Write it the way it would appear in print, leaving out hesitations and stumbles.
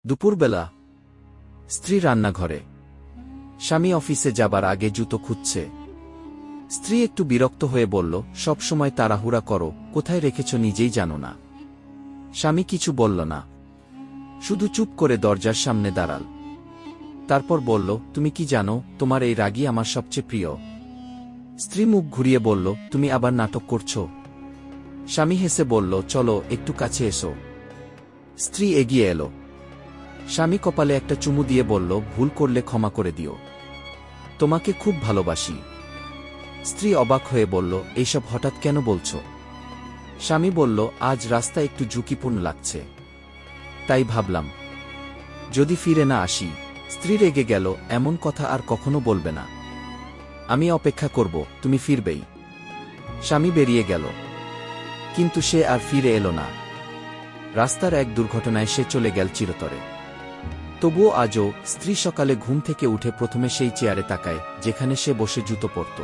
দুপুরবেলা স্ত্রী রান্নাঘরে, স্বামী অফিসে যাবার আগে জুতো খুঁজছে। স্ত্রী একটু বিরক্ত হয়ে বলল, সব সময় তাড়াহুড়া করো, কোথায় রেখেছ নিজেই জানো না। স্বামী কিছু বলল না, শুধু চুপ করে দরজার সামনে দাঁড়াল। তারপর বলল, তুমি কি জানো, তোমার এই রাগই আমার সবচেয়ে প্রিয়। স্ত্রী মুখ ঘুরিয়ে বলল, তুমি আবার নাটক করছো। স্বামী হেসে বলল, চলো একটু কাছে এসো। স্ত্রী এগিয়ে এলো। স্বামী কপালে একটা চুমু দিয়ে বলল, ভুল করলে ক্ষমা করে দিও, তোমাকে খুব ভালোবাসি। স্ত্রী অবাক হয়ে বলল, এইসব হঠাৎ কেন বলছো? স্বামী বলল, আজ রাস্তা একটু ঝুঁকিপূর্ণ লাগছে, তাই ভাবলাম যদি ফিরে না আসি। স্ত্রী রেগে গেল, এমন কথা আর কখনো বলবে না, আমি অপেক্ষা করব, তুমি ফিরবেই। স্বামী বেরিয়ে গেল, কিন্তু সে আর ফিরে এলো না। রাস্তার এক দুর্ঘটনায় সে চলে গেল চিরতরে। তবুও আজও স্ত্রী সকালে ঘুম থেকে উঠে প্রথমে সেই চেয়ারে তাকায় যেখানে সে বসে জুতো পরত।